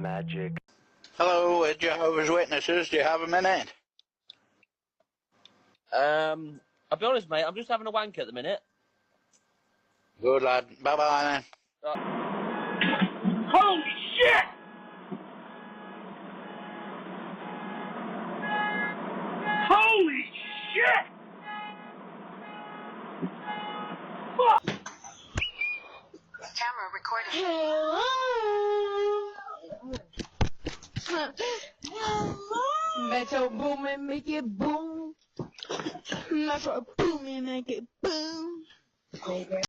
magic. Hello, Jehovah's Witnesses. Do you have a minute? I'll be honest, mate. I'm just having a wank at the minute. Good lad. Bye-bye then. Holy shit! Holy shit! Fuck! Camera recording. Metro boom and make it boom. Metro boom and make it boom.